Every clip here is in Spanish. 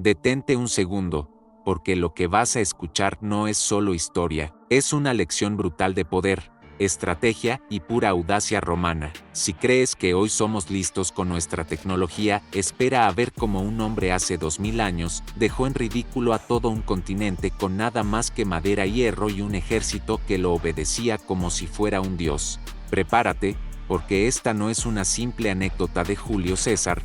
Detente un segundo, porque lo que vas a escuchar no es solo historia, es una lección brutal de poder, estrategia y pura audacia romana. Si crees que hoy somos listos con nuestra tecnología, espera a ver cómo un hombre hace 2000 años dejó en ridículo a todo un continente con nada más que madera, hierro y un ejército que lo obedecía como si fuera un dios. Prepárate, porque esta no es una simple anécdota de Julio César,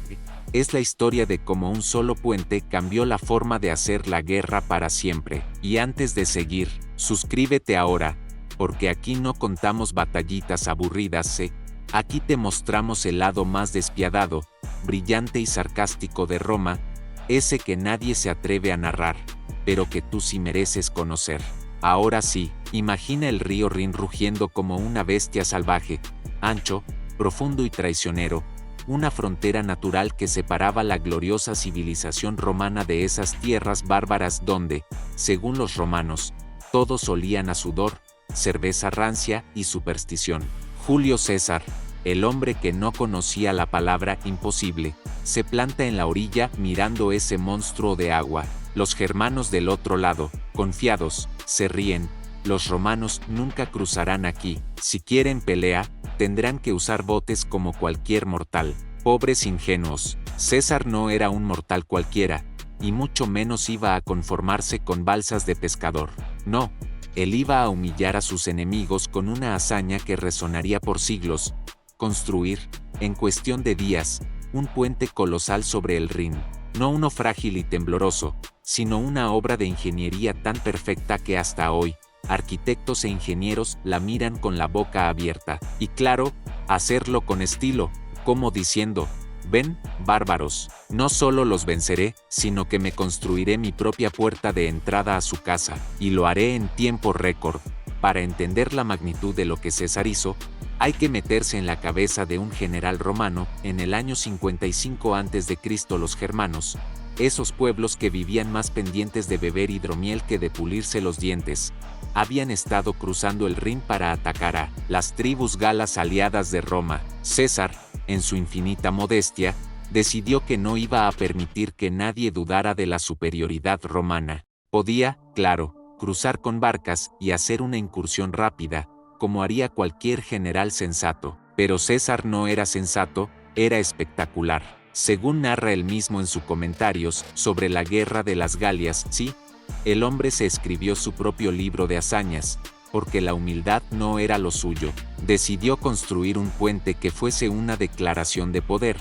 es la historia de cómo un solo puente cambió la forma de hacer la guerra para siempre. Y antes de seguir, suscríbete ahora, porque aquí no contamos batallitas aburridas, aquí te mostramos el lado más despiadado, brillante y sarcástico de Roma, ese que nadie se atreve a narrar, pero que tú sí mereces conocer. Ahora sí, imagina el río Rin rugiendo como una bestia salvaje, ancho, profundo y traicionero, una frontera natural que separaba la gloriosa civilización romana de esas tierras bárbaras donde, según los romanos, todos olían a sudor, cerveza rancia y superstición. Julio César, el hombre que no conocía la palabra imposible, se planta en la orilla mirando ese monstruo de agua. Los germanos del otro lado, confiados, se ríen. Los romanos nunca cruzarán aquí. Si quieren pelea, tendrán que usar botes como cualquier mortal. Pobres ingenuos. César no era un mortal cualquiera, y mucho menos iba a conformarse con balsas de pescador. No, él iba a humillar a sus enemigos con una hazaña que resonaría por siglos: construir, en cuestión de días, un puente colosal sobre el Rin. No uno frágil y tembloroso, sino una obra de ingeniería tan perfecta que hasta hoy, arquitectos e ingenieros la miran con la boca abierta. Y claro, hacerlo con estilo, como diciendo: ven, bárbaros, no solo los venceré, sino que me construiré mi propia puerta de entrada a su casa, y lo haré en tiempo récord. Para entender la magnitud de lo que César hizo, hay que meterse en la cabeza de un general romano. En el año 55 a.C. los germanos, esos pueblos que vivían más pendientes de beber hidromiel que de pulirse los dientes, habían estado cruzando el Rin para atacar a las tribus galas aliadas de Roma. César, en su infinita modestia, decidió que no iba a permitir que nadie dudara de la superioridad romana. Podía, claro, cruzar con barcas y hacer una incursión rápida, como haría cualquier general sensato. Pero César no era sensato, era espectacular. Según narra él mismo en sus comentarios sobre la guerra de las Galias, sí, el hombre se escribió su propio libro de hazañas, porque la humildad no era lo suyo. Decidió construir un puente que fuese una declaración de poder.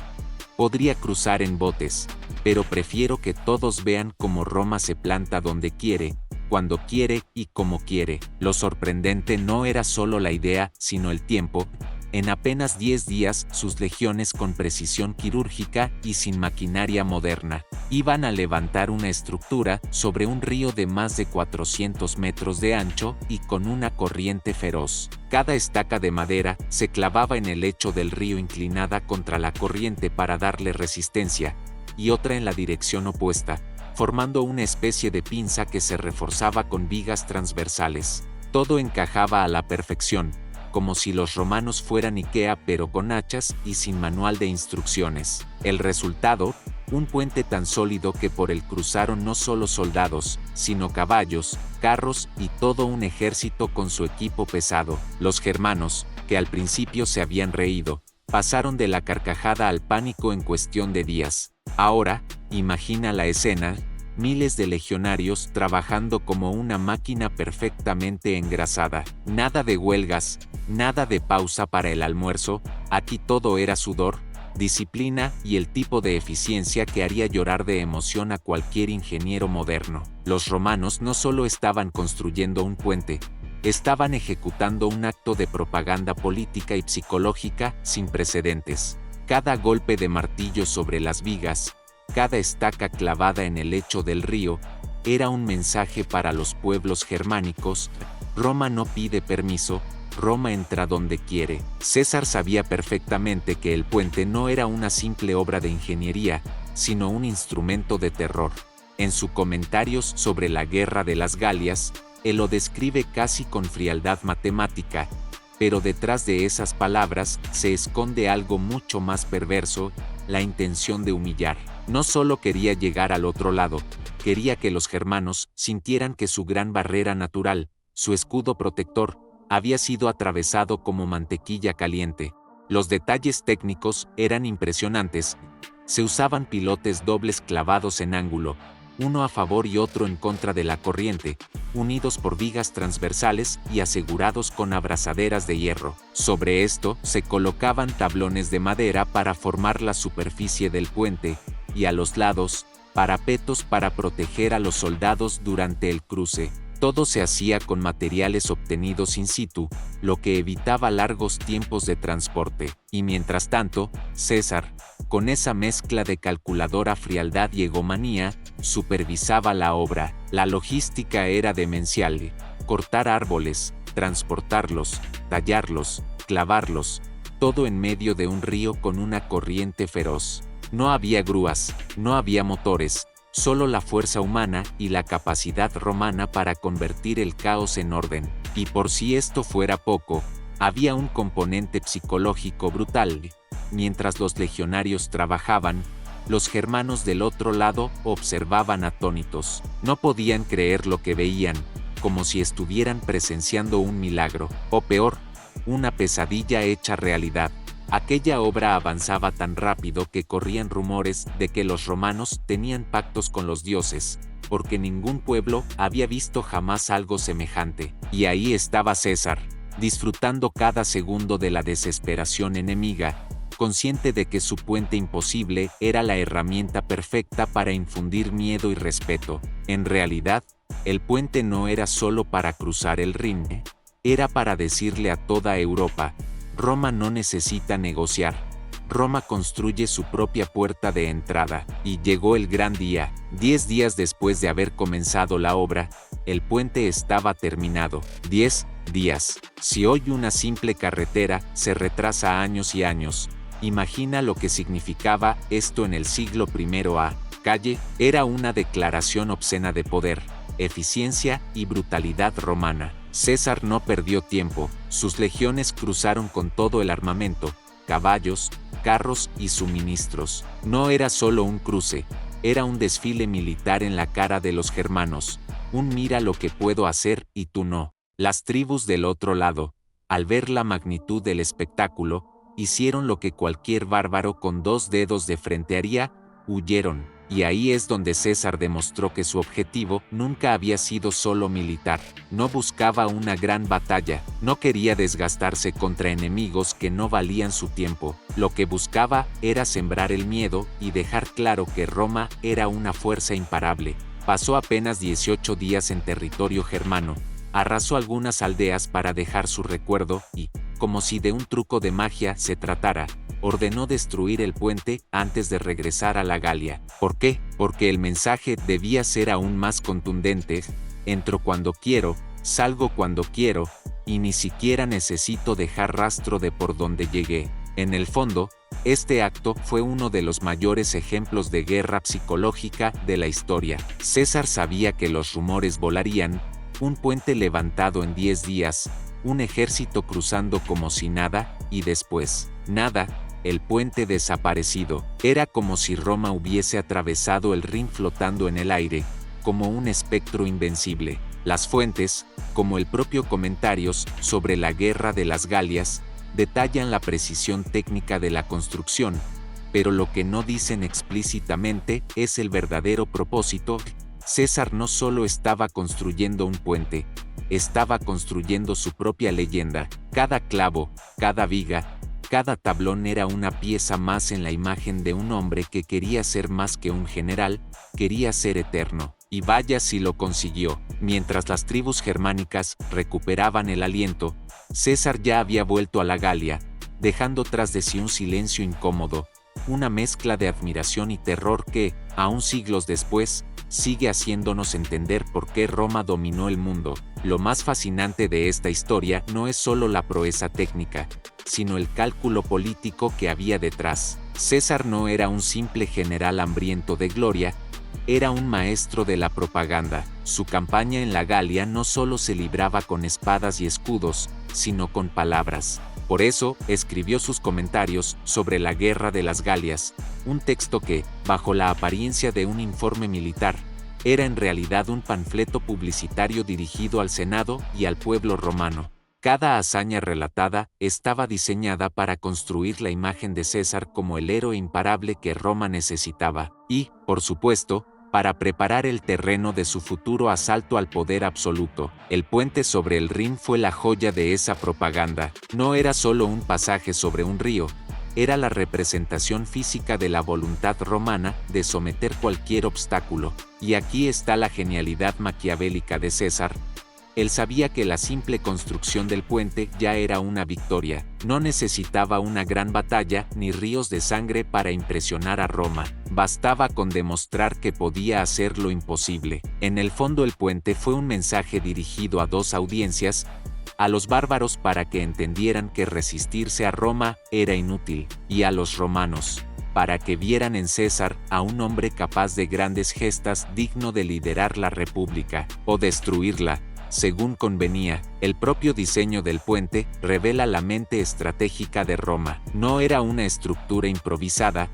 Podría cruzar en botes, pero prefiero que todos vean cómo Roma se planta donde quiere, cuando quiere y como quiere. Lo sorprendente no era solo la idea, sino el tiempo. En apenas 10 días, sus legiones, con precisión quirúrgica y sin maquinaria moderna, iban a levantar una estructura sobre un río de más de 400 metros de ancho y con una corriente feroz. Cada estaca de madera se clavaba en el lecho del río inclinada contra la corriente para darle resistencia, y otra en la dirección opuesta, formando una especie de pinza que se reforzaba con vigas transversales. Todo encajaba a la perfección, como si los romanos fueran Ikea pero con hachas y sin manual de instrucciones. El resultado, un puente tan sólido que por él cruzaron no solo soldados, sino caballos, carros y todo un ejército con su equipo pesado. Los germanos, que al principio se habían reído, pasaron de la carcajada al pánico en cuestión de días. Ahora, imagina la escena: miles de legionarios trabajando como una máquina perfectamente engrasada. Nada de huelgas, nada de pausa para el almuerzo, aquí todo era sudor, disciplina y el tipo de eficiencia que haría llorar de emoción a cualquier ingeniero moderno. Los romanos no solo estaban construyendo un puente, estaban ejecutando un acto de propaganda política y psicológica sin precedentes. Cada golpe de martillo sobre las vigas, cada estaca clavada en el lecho del río, era un mensaje para los pueblos germánicos: Roma no pide permiso, Roma entra donde quiere. César sabía perfectamente que el puente no era una simple obra de ingeniería, sino un instrumento de terror. En sus comentarios sobre la guerra de las Galias, él lo describe casi con frialdad matemática, pero detrás de esas palabras se esconde algo mucho más perverso: la intención de humillar. No solo quería llegar al otro lado, quería que los germanos sintieran que su gran barrera natural, su escudo protector, había sido atravesado como mantequilla caliente. Los detalles técnicos eran impresionantes. Se usaban pilotes dobles clavados en ángulo, uno a favor y otro en contra de la corriente, unidos por vigas transversales y asegurados con abrazaderas de hierro. Sobre esto se colocaban tablones de madera para formar la superficie del puente, y a los lados, parapetos para proteger a los soldados durante el cruce. Todo se hacía con materiales obtenidos in situ, lo que evitaba largos tiempos de transporte. Y mientras tanto, César, con esa mezcla de calculadora frialdad y egomanía, supervisaba la obra. La logística era demencial. Cortar árboles, transportarlos, tallarlos, clavarlos, todo en medio de un río con una corriente feroz. No había grúas, no había motores, solo la fuerza humana y la capacidad romana para convertir el caos en orden. Y por si esto fuera poco, había un componente psicológico brutal. Mientras los legionarios trabajaban, los germanos del otro lado observaban atónitos. No podían creer lo que veían, como si estuvieran presenciando un milagro, o peor, una pesadilla hecha realidad. Aquella obra avanzaba tan rápido que corrían rumores de que los romanos tenían pactos con los dioses, porque ningún pueblo había visto jamás algo semejante. Y ahí estaba César, disfrutando cada segundo de la desesperación enemiga, consciente de que su puente imposible era la herramienta perfecta para infundir miedo y respeto. En realidad, el puente no era solo para cruzar el Rin, era para decirle a toda Europa: Roma no necesita negociar. Roma construye su propia puerta de entrada. Y llegó el gran día. 10 días después de haber comenzado la obra, el puente estaba terminado. 10 días. Si hoy una simple carretera se retrasa años y años, imagina lo que significaba esto en el siglo I a. Calle era una declaración obscena de poder, eficiencia y brutalidad romana. César no perdió tiempo, sus legiones cruzaron con todo el armamento, caballos, carros y suministros. No era solo un cruce, era un desfile militar en la cara de los germanos, un mira lo que puedo hacer y tú no. Las tribus del otro lado, al ver la magnitud del espectáculo, hicieron lo que cualquier bárbaro con 2 dedos de frente haría: huyeron. Y ahí es donde César demostró que su objetivo nunca había sido solo militar. No buscaba una gran batalla, no quería desgastarse contra enemigos que no valían su tiempo. Lo que buscaba era sembrar el miedo y dejar claro que Roma era una fuerza imparable. Pasó apenas 18 días en territorio germano, arrasó algunas aldeas para dejar su recuerdo y, como si de un truco de magia se tratara, ordenó destruir el puente antes de regresar a la Galia. ¿Por qué? Porque el mensaje debía ser aún más contundente: entro cuando quiero, salgo cuando quiero, y ni siquiera necesito dejar rastro de por dónde llegué. En el fondo, este acto fue uno de los mayores ejemplos de guerra psicológica de la historia. César sabía que los rumores volarían: un puente levantado en 10 días, un ejército cruzando como si nada, y después, nada. El puente desaparecido. Era como si Roma hubiese atravesado el Rin flotando en el aire, como un espectro invencible. Las fuentes, como el propio Comentarios sobre la guerra de las Galias, detallan la precisión técnica de la construcción, pero lo que no dicen explícitamente es el verdadero propósito. César no solo estaba construyendo un puente, estaba construyendo su propia leyenda. Cada clavo, cada viga, cada tablón era una pieza más en la imagen de un hombre que quería ser más que un general, quería ser eterno. Y vaya si lo consiguió. Mientras las tribus germánicas recuperaban el aliento, César ya había vuelto a la Galia, dejando tras de sí un silencio incómodo, una mezcla de admiración y terror que, aún siglos después, sigue haciéndonos entender por qué Roma dominó el mundo. Lo más fascinante de esta historia no es solo la proeza técnica, sino el cálculo político que había detrás. César no era un simple general hambriento de gloria, era un maestro de la propaganda. Su campaña en la Galia no solo se libraba con espadas y escudos, sino con palabras. Por eso, escribió sus comentarios sobre la Guerra de las Galias, un texto que, bajo la apariencia de un informe militar, era en realidad un panfleto publicitario dirigido al Senado y al pueblo romano. Cada hazaña relatada estaba diseñada para construir la imagen de César como el héroe imparable que Roma necesitaba, y, por supuesto, para preparar el terreno de su futuro asalto al poder absoluto. El puente sobre el Rin fue la joya de esa propaganda. No era solo un pasaje sobre un río, era la representación física de la voluntad romana de someter cualquier obstáculo. Y aquí está la genialidad maquiavélica de César. Él sabía que la simple construcción del puente ya era una victoria. No necesitaba una gran batalla ni ríos de sangre para impresionar a Roma. Bastaba con demostrar que podía hacer lo imposible. En el fondo, el puente fue un mensaje dirigido a dos audiencias: a los bárbaros para que entendieran que resistirse a Roma era inútil, y a los romanos para que vieran en César a un hombre capaz de grandes gestas, digno de liderar la república o destruirla, según convenía. El propio diseño del puente revela la mente estratégica de Roma. No era una estructura improvisada,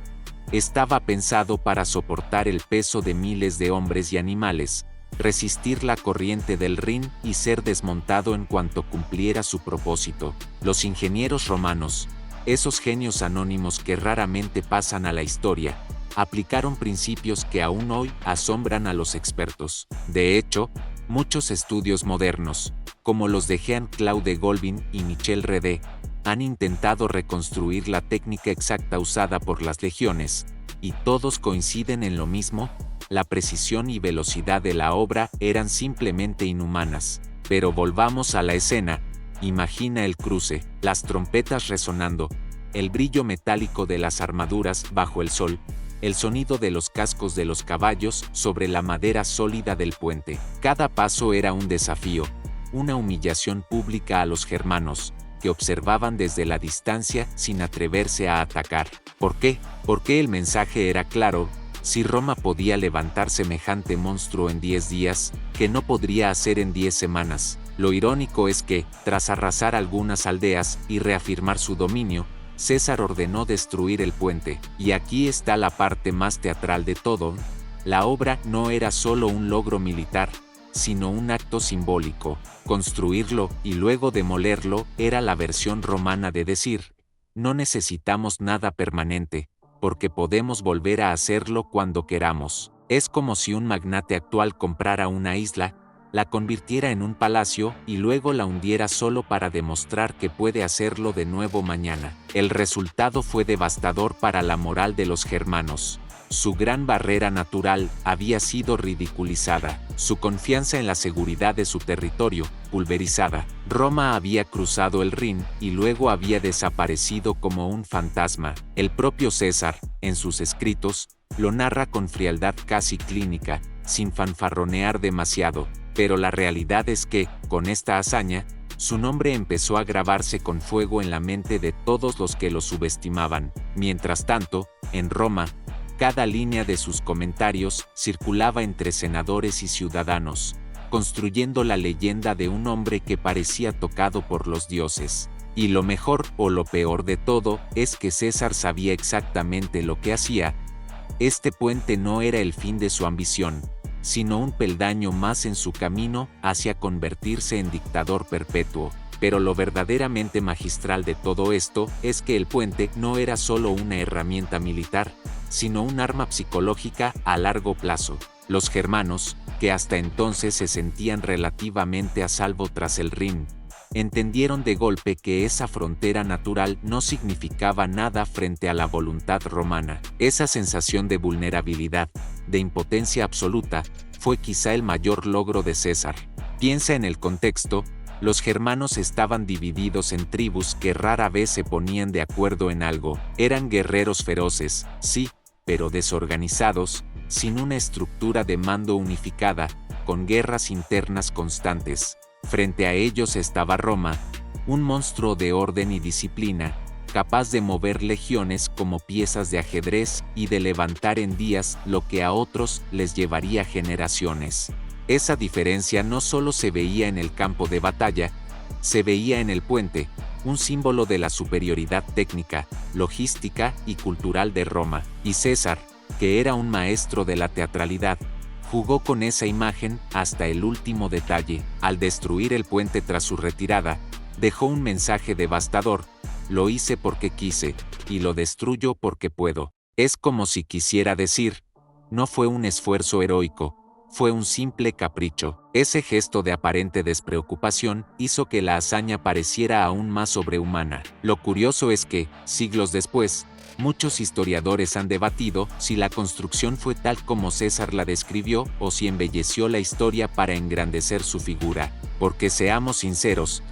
estaba pensado para soportar el peso de miles de hombres y animales, resistir la corriente del Rin y ser desmontado en cuanto cumpliera su propósito. Los ingenieros romanos, esos genios anónimos que raramente pasan a la historia, aplicaron principios que aún hoy asombran a los expertos. De hecho, muchos estudios modernos, como los de Jean-Claude Golbin y Michel Redé, han intentado reconstruir la técnica exacta usada por las legiones, y todos coinciden en lo mismo: la precisión y velocidad de la obra eran simplemente inhumanas. Pero volvamos a la escena. Imagina el cruce, las trompetas resonando, el brillo metálico de las armaduras bajo el sol, el sonido de los cascos de los caballos sobre la madera sólida del puente. Cada paso era un desafío, una humillación pública a los germanos, que observaban desde la distancia sin atreverse a atacar. ¿Por qué? Porque el mensaje era claro: si Roma podía levantar semejante monstruo en 10 días, ¿qué no podría hacer en 10 semanas? Lo irónico es que, tras arrasar algunas aldeas y reafirmar su dominio, César ordenó destruir el puente. Y aquí está la parte más teatral de todo: la obra no era solo un logro militar, sino un acto simbólico. Construirlo y luego demolerlo era la versión romana de decir: no necesitamos nada permanente, porque podemos volver a hacerlo cuando queramos. Es como si un magnate actual comprara una isla, la convirtiera en un palacio y luego la hundiera solo para demostrar que puede hacerlo de nuevo mañana. El resultado fue devastador para la moral de los germanos. Su gran barrera natural había sido ridiculizada, su confianza en la seguridad de su territorio, pulverizada. Roma había cruzado el Rin y luego había desaparecido como un fantasma. El propio César, en sus escritos, lo narra con frialdad casi clínica, sin fanfarronear demasiado. Pero la realidad es que, con esta hazaña, su nombre empezó a grabarse con fuego en la mente de todos los que lo subestimaban. Mientras tanto, en Roma, cada línea de sus comentarios circulaba entre senadores y ciudadanos, construyendo la leyenda de un hombre que parecía tocado por los dioses. Y lo mejor o lo peor de todo es que César sabía exactamente lo que hacía. Este puente no era el fin de su ambición, sino un peldaño más en su camino hacia convertirse en dictador perpetuo. Pero lo verdaderamente magistral de todo esto es que el puente no era solo una herramienta militar, sino un arma psicológica a largo plazo. Los germanos, que hasta entonces se sentían relativamente a salvo tras el Rin, entendieron de golpe que esa frontera natural no significaba nada frente a la voluntad romana. Esa sensación de vulnerabilidad, de impotencia absoluta, fue quizá el mayor logro de César. Piensa en el contexto: los germanos estaban divididos en tribus que rara vez se ponían de acuerdo en algo. Eran guerreros feroces, sí, pero desorganizados, sin una estructura de mando unificada, con guerras internas constantes. Frente a ellos estaba Roma, un monstruo de orden y disciplina, capaz de mover legiones como piezas de ajedrez y de levantar en días lo que a otros les llevaría generaciones. Esa diferencia no solo se veía en el campo de batalla, se veía en el puente, un símbolo de la superioridad técnica, logística y cultural de Roma. Y César, que era un maestro de la teatralidad, jugó con esa imagen hasta el último detalle. Al destruir el puente tras su retirada, dejó un mensaje devastador: lo hice porque quise, y lo destruyo porque puedo. Es como si quisiera decir, no fue un esfuerzo heroico, fue un simple capricho. Ese gesto de aparente despreocupación hizo que la hazaña pareciera aún más sobrehumana. Lo curioso es que, siglos después, muchos historiadores han debatido si la construcción fue tal como César la describió o si embelleció la historia para engrandecer su figura. Porque seamos sinceros,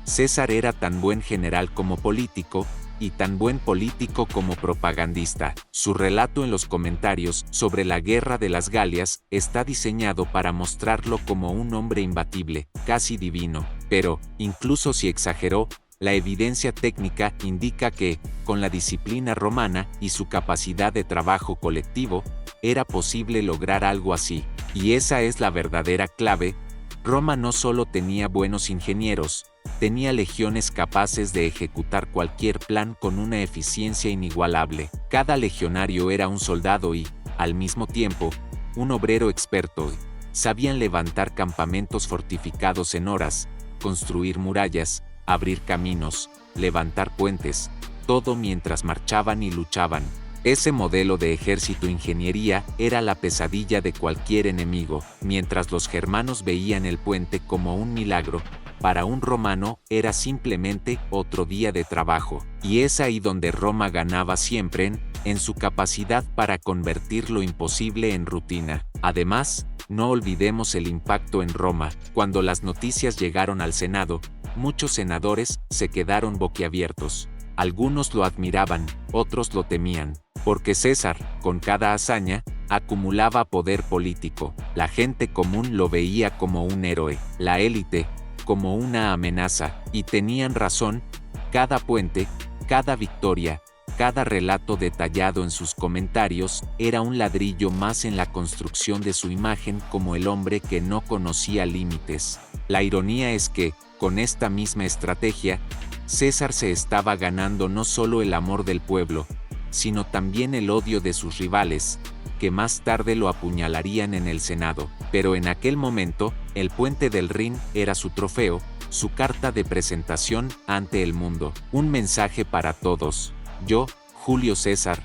César era tan buen general como político, y tan buen político como propagandista. Su relato en los comentarios sobre la guerra de las Galias está diseñado para mostrarlo como un hombre imbatible, casi divino. Pero, incluso si exageró, la evidencia técnica indica que, con la disciplina romana y su capacidad de trabajo colectivo, era posible lograr algo así. Y esa es la verdadera clave. Roma no solo tenía buenos ingenieros, tenía legiones capaces de ejecutar cualquier plan con una eficiencia inigualable. Cada legionario era un soldado y, al mismo tiempo, un obrero experto. Sabían levantar campamentos fortificados en horas, construir murallas, abrir caminos, levantar puentes, todo mientras marchaban y luchaban. Ese modelo de ejército-ingeniería era la pesadilla de cualquier enemigo. Mientras los germanos veían el puente como un milagro, para un romano era simplemente otro día de trabajo. Y es ahí donde Roma ganaba siempre, en su capacidad para convertir lo imposible en rutina. Además, no olvidemos el impacto en Roma. Cuando las noticias llegaron al Senado, muchos senadores se quedaron boquiabiertos. Algunos lo admiraban, otros lo temían, porque César, con cada hazaña, acumulaba poder político. La gente común lo veía como un héroe, la élite como una amenaza, y tenían razón. Cada puente, cada victoria, cada relato detallado en sus comentarios era un ladrillo más en la construcción de su imagen como el hombre que no conocía límites. La ironía es que, con esta misma estrategia, César se estaba ganando no solo el amor del pueblo, sino también el odio de sus rivales, que más tarde lo apuñalarían en el Senado. Pero en aquel momento, el puente del Rin era su trofeo, su carta de presentación ante el mundo. Un mensaje para todos. Yo, Julio César,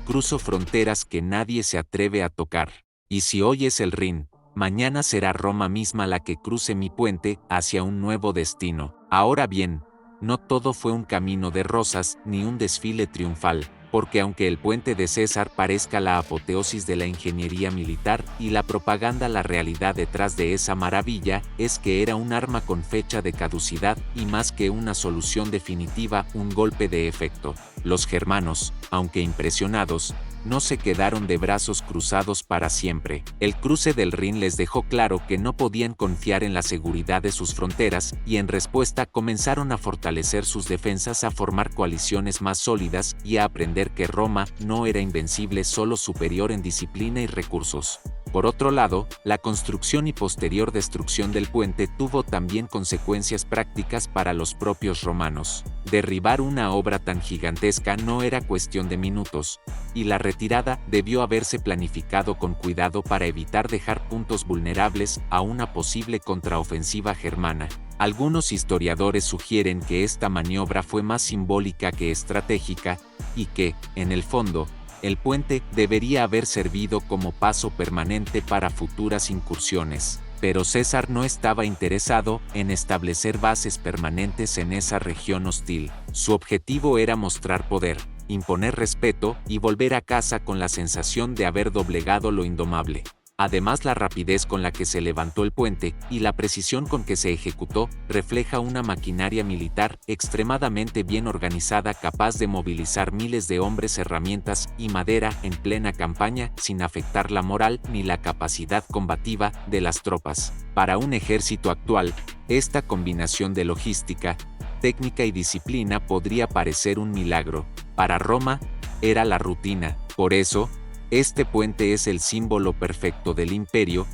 cruzo fronteras que nadie se atreve a tocar. Y si hoy es el Rin, mañana será Roma misma la que cruce mi puente hacia un nuevo destino. Ahora bien, no todo fue un camino de rosas ni un desfile triunfal, porque aunque el puente de César parezca la apoteosis de la ingeniería militar y la propaganda, la realidad detrás de esa maravilla es que era un arma con fecha de caducidad y más que una solución definitiva, un golpe de efecto. Los germanos, aunque impresionados, no se quedaron de brazos cruzados para siempre. El cruce del Rin les dejó claro que no podían confiar en la seguridad de sus fronteras y en respuesta comenzaron a fortalecer sus defensas, a formar coaliciones más sólidas y a aprender que Roma no era invencible, solo superior en disciplina y recursos. Por otro lado, la construcción y posterior destrucción del puente tuvo también consecuencias prácticas para los propios romanos. Derribar una obra tan gigantesca no era cuestión de minutos, y la retirada debió haberse planificado con cuidado para evitar dejar puntos vulnerables a una posible contraofensiva germana. Algunos historiadores sugieren que esta maniobra fue más simbólica que estratégica, y que, en el fondo, el puente debería haber servido como paso permanente para futuras incursiones. Pero César no estaba interesado en establecer bases permanentes en esa región hostil. Su objetivo era mostrar poder, imponer respeto y volver a casa con la sensación de haber doblegado lo indomable. Además, la rapidez con la que se levantó el puente y la precisión con que se ejecutó refleja una maquinaria militar extremadamente bien organizada, capaz de movilizar miles de hombres, herramientas y madera en plena campaña sin afectar la moral ni la capacidad combativa de las tropas. Para un ejército actual, esta combinación de logística, técnica y disciplina podría parecer un milagro. Para Roma, era la rutina. Por eso, este puente es el símbolo perfecto del imperio,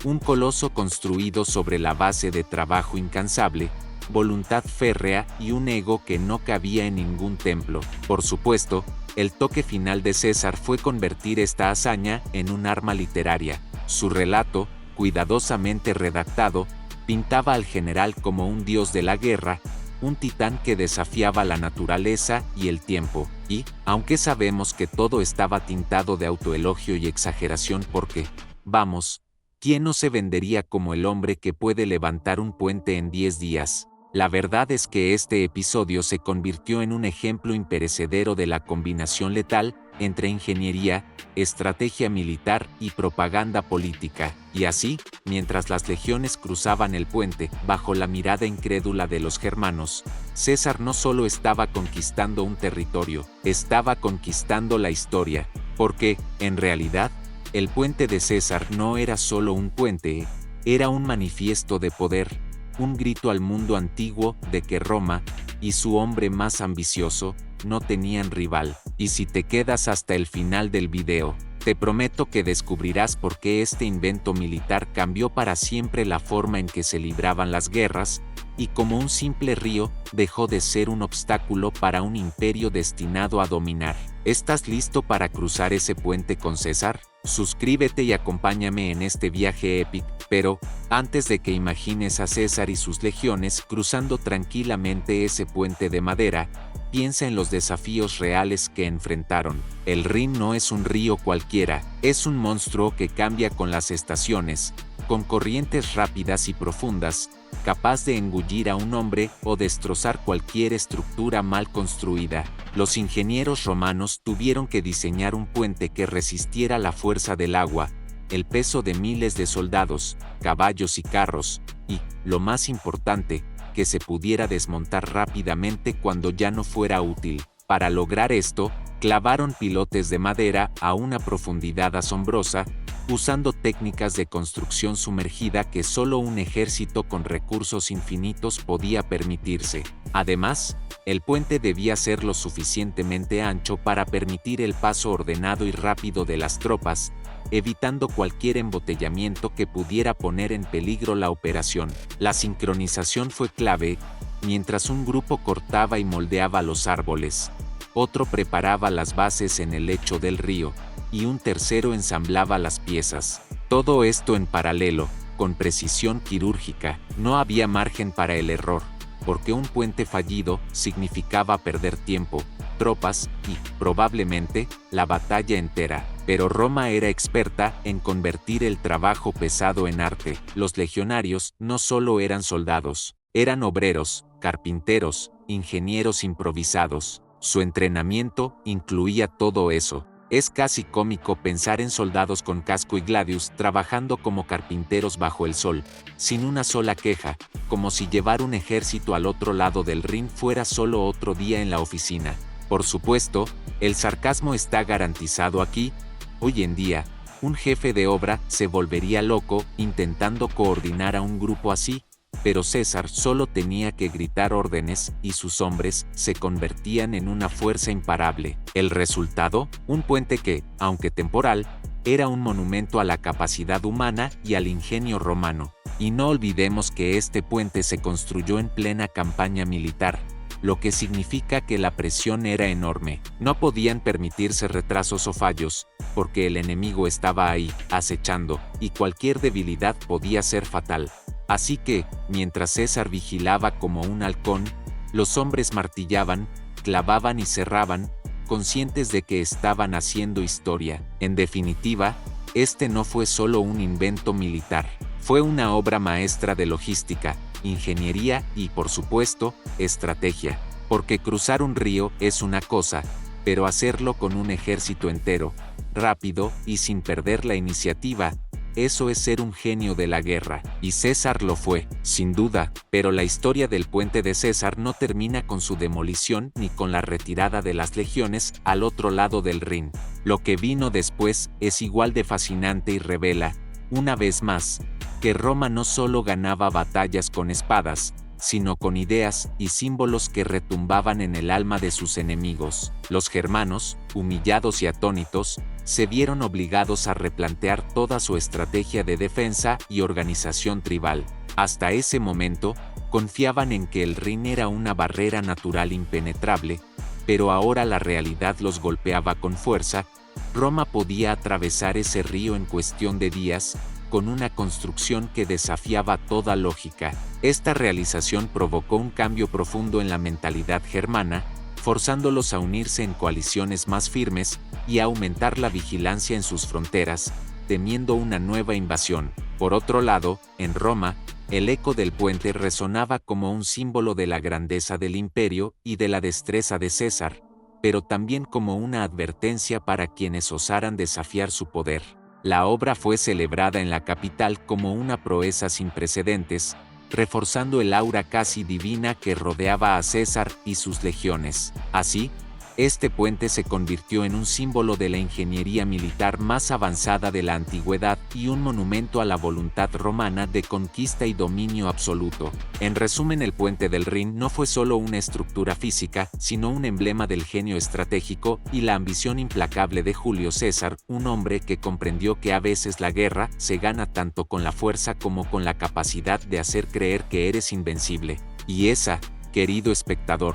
un coloso construido sobre la base de trabajo incansable, voluntad férrea y un ego que no cabía en ningún templo. Por supuesto, el toque final de César fue convertir esta hazaña en un arma literaria. Su relato, cuidadosamente redactado, pintaba al general como un dios de la guerra, un titán que desafiaba la naturaleza y el tiempo, y, aunque sabemos que todo estaba tintado de autoelogio y exageración porque, vamos, ¿quién no se vendería como el hombre que puede levantar un puente en 10 días? La verdad es que este episodio se convirtió en un ejemplo imperecedero de la combinación letal entre ingeniería, estrategia militar y propaganda política. Y así, mientras las legiones cruzaban el puente, bajo la mirada incrédula de los germanos, César no solo estaba conquistando un territorio, estaba conquistando la historia, porque, en realidad, el puente de César no era solo un puente, era un manifiesto de poder, un grito al mundo antiguo de que Roma, y su hombre más ambicioso, no tenían rival. Y si te quedas hasta el final del video, te prometo que descubrirás por qué este invento militar cambió para siempre la forma en que se libraban las guerras, y como un simple río, dejó de ser un obstáculo para un imperio destinado a dominar. ¿Estás listo para cruzar ese puente con César? Suscríbete y acompáñame en este viaje épico, pero, antes de que imagines a César y sus legiones cruzando tranquilamente ese puente de madera, piensa en los desafíos reales que enfrentaron. El Rin no es un río cualquiera, es un monstruo que cambia con las estaciones, con corrientes rápidas y profundas, capaz de engullir a un hombre o destrozar cualquier estructura mal construida. Los ingenieros romanos tuvieron que diseñar un puente que resistiera la fuerza del agua, el peso de miles de soldados, caballos y carros, y, lo más importante, que se pudiera desmontar rápidamente cuando ya no fuera útil. Para lograr esto, clavaron pilotes de madera a una profundidad asombrosa, usando técnicas de construcción sumergida que solo un ejército con recursos infinitos podía permitirse. Además, el puente debía ser lo suficientemente ancho para permitir el paso ordenado y rápido de las tropas, evitando cualquier embotellamiento que pudiera poner en peligro la operación. La sincronización fue clave, mientras un grupo cortaba y moldeaba los árboles, otro preparaba las bases en el lecho del río, y un tercero ensamblaba las piezas. Todo esto en paralelo, con precisión quirúrgica. No había margen para el error, porque un puente fallido significaba perder tiempo, tropas y, probablemente, la batalla entera. Pero Roma era experta en convertir el trabajo pesado en arte. Los legionarios no solo eran soldados, eran obreros, carpinteros, ingenieros improvisados. Su entrenamiento incluía todo eso. Es casi cómico pensar en soldados con casco y gladius trabajando como carpinteros bajo el sol, sin una sola queja, como si llevar un ejército al otro lado del Rin fuera solo otro día en la oficina. Por supuesto, el sarcasmo está garantizado aquí. Hoy en día, un jefe de obra se volvería loco intentando coordinar a un grupo así, pero César solo tenía que gritar órdenes y sus hombres se convertían en una fuerza imparable. El resultado, un puente que, aunque temporal, era un monumento a la capacidad humana y al ingenio romano. Y no olvidemos que este puente se construyó en plena campaña militar, lo que significa que la presión era enorme. No podían permitirse retrasos o fallos, porque el enemigo estaba ahí, acechando, y cualquier debilidad podía ser fatal. Así que, mientras César vigilaba como un halcón, los hombres martillaban, clavaban y cerraban, conscientes de que estaban haciendo historia. En definitiva, este no fue solo un invento militar, fue una obra maestra de logística, ingeniería y, por supuesto, estrategia. Porque cruzar un río es una cosa, pero hacerlo con un ejército entero, rápido y sin perder la iniciativa, eso es ser un genio de la guerra, y César lo fue, sin duda, pero la historia del puente de César no termina con su demolición ni con la retirada de las legiones al otro lado del Rin. Lo que vino después es igual de fascinante y revela, una vez más, que Roma no solo ganaba batallas con espadas, sino con ideas y símbolos que retumbaban en el alma de sus enemigos. Los germanos, humillados y atónitos, se vieron obligados a replantear toda su estrategia de defensa y organización tribal. Hasta ese momento, confiaban en que el Rin era una barrera natural impenetrable, pero ahora la realidad los golpeaba con fuerza. Roma podía atravesar ese río en cuestión de días, con una construcción que desafiaba toda lógica. Esta realización provocó un cambio profundo en la mentalidad germana, forzándolos a unirse en coaliciones más firmes y a aumentar la vigilancia en sus fronteras, temiendo una nueva invasión. Por otro lado, en Roma, el eco del puente resonaba como un símbolo de la grandeza del imperio y de la destreza de César, pero también como una advertencia para quienes osaran desafiar su poder. La obra fue celebrada en la capital como una proeza sin precedentes, reforzando el aura casi divina que rodeaba a César y sus legiones. Así, este puente se convirtió en un símbolo de la ingeniería militar más avanzada de la antigüedad y un monumento a la voluntad romana de conquista y dominio absoluto. En resumen, el puente del Rin no fue solo una estructura física, sino un emblema del genio estratégico y la ambición implacable de Julio César, un hombre que comprendió que a veces la guerra se gana tanto con la fuerza como con la capacidad de hacer creer que eres invencible. Y esa, querido espectador,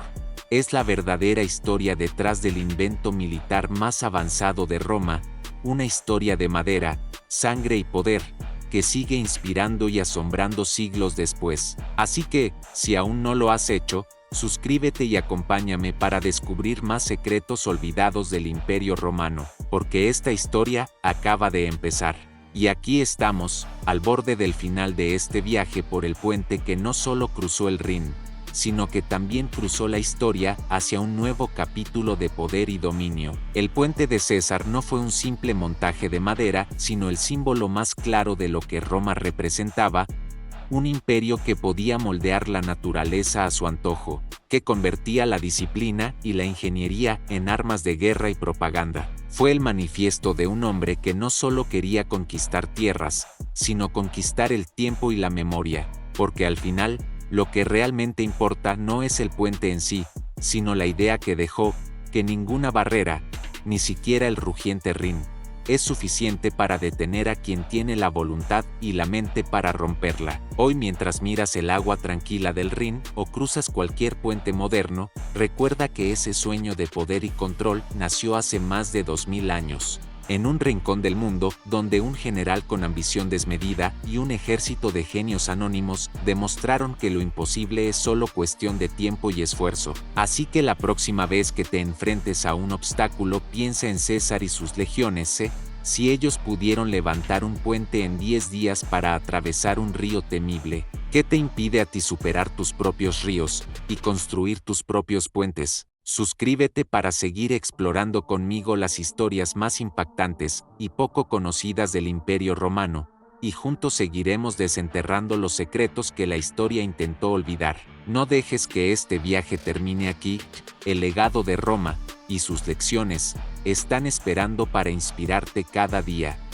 es la verdadera historia detrás del invento militar más avanzado de Roma, una historia de madera, sangre y poder, que sigue inspirando y asombrando siglos después. Así que, si aún no lo has hecho, suscríbete y acompáñame para descubrir más secretos olvidados del Imperio Romano, porque esta historia acaba de empezar. Y aquí estamos, al borde del final de este viaje por el puente que no solo cruzó el Rin, sino que también cruzó la historia hacia un nuevo capítulo de poder y dominio. El puente de César no fue un simple montaje de madera, sino el símbolo más claro de lo que Roma representaba, un imperio que podía moldear la naturaleza a su antojo, que convertía la disciplina y la ingeniería en armas de guerra y propaganda. Fue el manifiesto de un hombre que no solo quería conquistar tierras, sino conquistar el tiempo y la memoria, porque al final, lo que realmente importa no es el puente en sí, sino la idea que dejó, que ninguna barrera, ni siquiera el rugiente Rin, es suficiente para detener a quien tiene la voluntad y la mente para romperla. Hoy, mientras miras el agua tranquila del Rin o cruzas cualquier puente moderno, recuerda que ese sueño de poder y control nació hace más de 2000 años. En un rincón del mundo, donde un general con ambición desmedida y un ejército de genios anónimos demostraron que lo imposible es solo cuestión de tiempo y esfuerzo. Así que la próxima vez que te enfrentes a un obstáculo, piensa en César y sus legiones. Si ellos pudieron levantar un puente en 10 días para atravesar un río temible, ¿qué te impide a ti superar tus propios ríos y construir tus propios puentes? Suscríbete para seguir explorando conmigo las historias más impactantes y poco conocidas del Imperio Romano, y juntos seguiremos desenterrando los secretos que la historia intentó olvidar. No dejes que este viaje termine aquí. El legado de Roma y sus lecciones están esperando para inspirarte cada día.